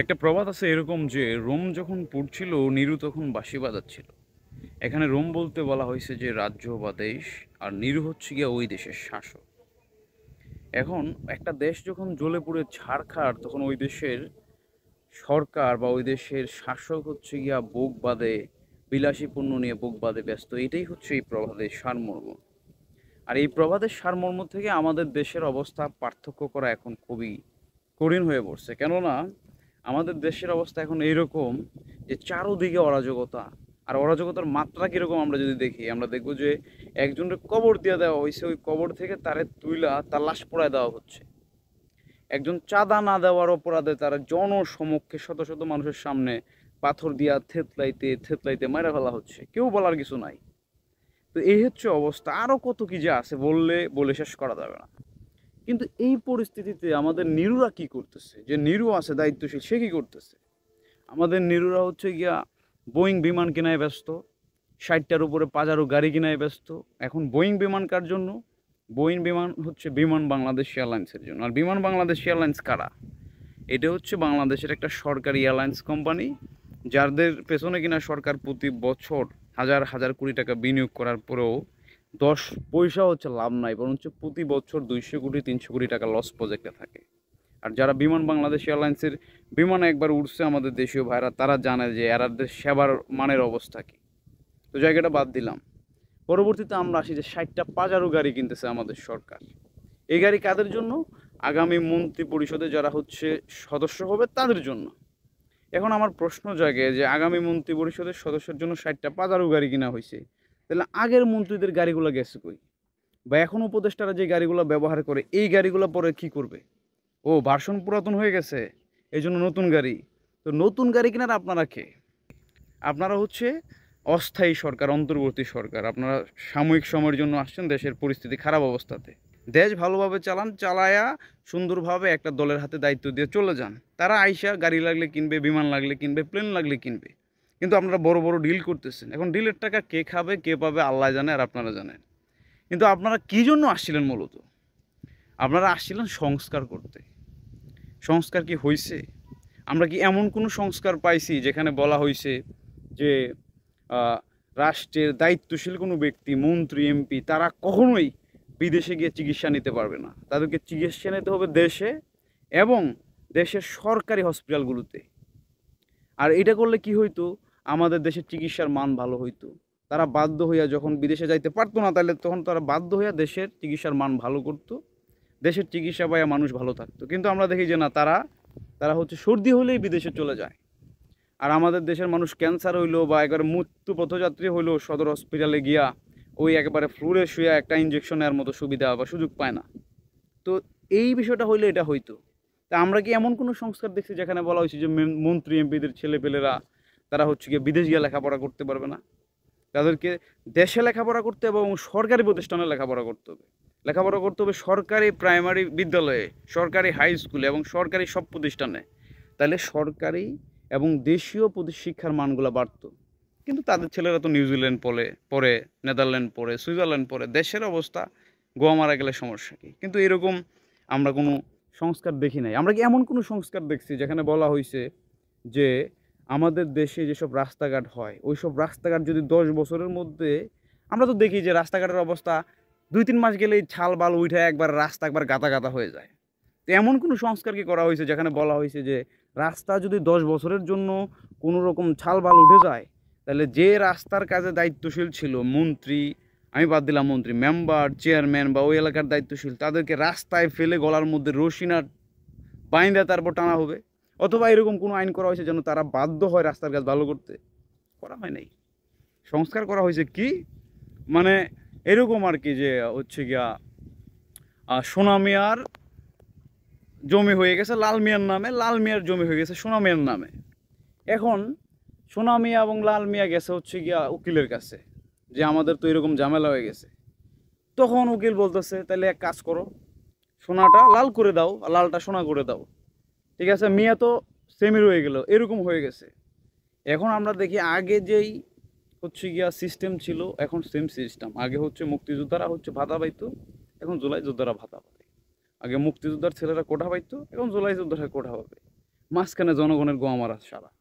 একটা প্রবাদ আছে এরকম যে রোম যখন পুড়ছিল নিরু তখন বাঁশি বাজাচ্ছিল। এখানে রোম বলতে বলা হয়েছে যে রাজ্য বা দেশ, আর নিরু হচ্ছে গিয়া ওই দেশের শাসক। এখন একটা দেশ যখন জ্বলে পুড়ে ছারখার তখন ওই দেশের সরকার বা ওই দেশের শাসক হচ্ছে গিয়া বুক বাঁধে, বিলাসী পণ্য নিয়ে বুক বাঁধে ব্যস্ত। এটাই হচ্ছে এই প্রবাদের সারমর্ম। আর এই প্রবাদের সারমর্ম থেকে আমাদের দেশের অবস্থা পার্থক্য করা এখন খুবই কঠিন হয়ে পড়ছে। কেননা আমাদের দেশের অবস্থা এখন এইরকম যে চারোদিকে অরাজকতা। আর অরাজকতার মাত্রা কীরকম আমরা যদি দেখি, আমরা দেখব যে একজনের কবর দিয়ে দেওয়া হয়েছে, ওই কবর থেকে তারে তুইলা তার লাশ পোড়ায় দেওয়া হচ্ছে। একজন চাঁদা না দেওয়ার অপরাধে তারা জনসমক্ষে শত শত মানুষের সামনে পাথর দিয়া থেতলাইতে থেতলাইতে মারা ফেলা হচ্ছে, কেউ বলার কিছু নাই। তো এই হচ্ছে অবস্থা। আরও কত কি যে আছে, বলে শেষ করা যাবে না। কিন্তু এই পরিস্থিতিতে আমাদের নিরুরা কি করতেছে? যে নিরু আছে দায়িত্বশীল, সে কি করতেছে? আমাদের নিরুরা হচ্ছে গিয়া বোয়িং বিমান কেনায় ব্যস্ত, 60টার উপরে পাজারো গাড়ি কেনায় ব্যস্ত। এখন বোয়িং বিমান কার জন্য? বোয়িং বিমান হচ্ছে বিমান বাংলাদেশ এয়ারলাইন্সের জন্য। আর বিমান বাংলাদেশ এয়ারলাইন্স কারা? এটা হচ্ছে বাংলাদেশের একটা সরকারি এয়ারলাইন্স কোম্পানি, যাদের পেছনে কিনা সরকার প্রতি বছর হাজার হাজার কোটি টাকা বিনিয়োগ করার পরেও 10 পয়সা হচ্ছে লাভ নাই, বরঞ্চ প্রতি বছর 200 কোটি 300 কোটি টাকা লস প্রজেক্টে থাকে। আর যারা বিমান বাংলাদেশ এয়ারলাইন্সের বিমানে একবার উঠছে আমাদের দেশীয় ভাইরা, তারা জানে যে এরাদের সেবার মানের অবস্থা কী। তো জায়গাটা বাদ দিলাম। পরবর্তীতে আমরা আসি যে 60টা পাজারো গাড়ি কিনতেছে আমাদের সরকার। এই গাড়ি কাদের জন্য? আগামী মন্ত্রী পরিষদে যারা হচ্ছে সদস্য হবে তাদের জন্য। এখন আমার প্রশ্ন জাগে যে আগামী মন্ত্রী পরিষদের সদস্যের জন্য 60টা পাজারো গাড়ি কিনা হয়েছে, তাহলে আগের মন্ত্রীদের গাড়িগুলো গেছে কই? বা এখন উপদেষ্টারা যে গাড়িগুলো ব্যবহার করে এই গাড়িগুলো পরে কি করবে? ও, ভার্সন পুরাতন হয়ে গেছে, এই জন্য নতুন গাড়ি। তো নতুন গাড়ি কেনার আপনারা কে? আপনারা হচ্ছে অস্থায়ী সরকার, অন্তর্বর্তী সরকার। আপনারা সাময়িক সময়ের জন্য আসছেন দেশের পরিস্থিতি খারাপ অবস্থাতে। দেশ ভালোভাবে চালান, চালায়া সুন্দরভাবে একটা দলের হাতে দায়িত্ব দিয়ে চলে যান। তারা আইসা গাড়ি লাগলে কিনবে, বিমান লাগলে কিনবে, প্লেন লাগলে কিনবে। কিন্তু আপনারা বড় বড় ডিল করতেছেন। এখন ডিলের টাকা কে খাবে, কে পাবে আল্লাহ জানে, আর আপনারা জানেন। কিন্তু আপনারা কী জন্য আসছিলেন মূলত? আপনারা আসছিলেন সংস্কার করতে। সংস্কার কি হয়েছে? আমরা কি এমন কোনো সংস্কার পাইছি যেখানে বলা হয়েছে যে রাষ্ট্রের দায়িত্বশীল কোনো ব্যক্তি, মন্ত্রী, এমপি, তারা কখনোই বিদেশে গিয়ে চিকিৎসা নিতে পারবে না? তাদেরকে চিকিৎসা নিতে হবে দেশে, এবং দেশের সরকারি হসপিটালগুলোতে। আর এটা করলে কি হইতো? আমাদের দেশের চিকিৎসার মান ভালো হইতো। তারা বাধ্য হইয়া যখন বিদেশে যাইতে পারতো না, তাহলে তখন তারা বাধ্য হইয়া দেশের চিকিৎসার মান ভালো করতো, দেশের চিকিৎসা পাইয়া মানুষ ভালো থাকতো। কিন্তু আমরা দেখি যে না, তারা হচ্ছে সর্দি হলেই বিদেশে চলে যায়। আর আমাদের দেশের মানুষ ক্যান্সার হইলো বা একবারে মৃত্যু পথযাত্রী হইলো, সদর হসপিটালে গিয়া ওই একেবারে ফ্লোরে শুয়ে একটা ইঞ্জেকশন নেওয়ার মতো সুবিধা বা সুযোগ পায় না। তো এই বিষয়টা হইলে এটা হইতো। তা আমরা কি এমন কোনো সংস্কার দেখছি যেখানে বলা হয়েছে যে মন্ত্রী এমপিদের ছেলেপেলেরা তারা হচ্ছে গিয়ে বিদেশ গিয়ে লেখাপড়া করতে পারবে না? তাদেরকে দেশে লেখাপড়া করতে হবে এবং সরকারি প্রতিষ্ঠানে লেখাপড়া করতে হবে। লেখাপড়া করতে হবে সরকারি প্রাইমারি বিদ্যালয়ে, সরকারি হাই স্কুলে এবং সরকারি সব প্রতিষ্ঠানে। তাহলে সরকারি এবং দেশীয় শিক্ষার মানগুলো বাড়ত। কিন্তু তাদের ছেলেরা তো নিউজিল্যান্ড পড়ে, নেদারল্যান্ড পড়ে, সুইজারল্যান্ড পড়ে। দেশের অবস্থা, গোয়া মারা গেলে সমস্যা কী? কিন্তু এরকম আমরা কোনো সংস্কার দেখি নাই। আমরা কি এমন কোনো সংস্কার দেখছি যেখানে বলা হয়েছে যে আমাদের দেশে যেসব রাস্তাঘাট হয়, ওই সব রাস্তাঘাট যদি 10 বছরের মধ্যে, আমরা তো দেখি যে রাস্তাঘাটের অবস্থা 2-3 মাস গেলেই ছাল বাল উঠে একবার রাস্তা একবার গাদা গাদা হয়ে যায়। তো এমন কোনো সংস্কার কি করা হয়েছে যেখানে বলা হয়েছে যে রাস্তা যদি 10 বছরের জন্য কোনো রকম ছাল বাল উঠে যায়, তাহলে যে রাস্তার কাজে দায়িত্বশীল ছিল মন্ত্রী, আমি বাদ দিলাম মন্ত্রী, মেম্বার, চেয়ারম্যান বা ওই এলাকার দায়িত্বশীল, তাদেরকে রাস্তায় ফেলে গলার মধ্যে রশি না বাইন্ধা তারপর টানা হবে? অথবা এরকম কোনো আইন করা হয়েছে যেন তারা বাধ্য হয় রাস্তার কাজ ভালো করতে? করা হয় নাই। সংস্কার করা হয়েছে কি, মানে এরকম আর কি, যে হচ্ছে গিয়া সোনা মিয়ার জমি হয়ে গেছে লাল মিয়ার নামে, লাল মিয়ার জমি হয়ে গেছে সোনা মিয়ার নামে। এখন সোনা মিয়া এবং লাল মিয়া গেছে হচ্ছে গিয়া উকিলের কাছে যে আমাদের তো এরকম ঝামেলা হয়ে গেছে। তখন উকিল বলতেছে তাহলে এক কাজ করো, সোনাটা লাল করে দাও আর লালটা সোনা করে দাও। ঠিক আছে, মিয়া তো সেমি রয়ে গেল, এরকম হয়ে গেছে। এখন আমরা দেখি আগে যেই হচ্ছে গিয়া সিস্টেম ছিল, এখন সেম সিস্টেম। আগে হচ্ছে মুক্তিযোদ্ধারা হচ্ছে ভাতা পাইতো, এখন জুলাই যোদ্ধারা ভাতা পাবে। আগে মুক্তিযোদ্ধার ছেলেরা কোঠা পাইতো, এখন জুলাই যোদ্ধারা কোঠা পাবে। মাঝখানে জনগণের গোয়া মারা সারা।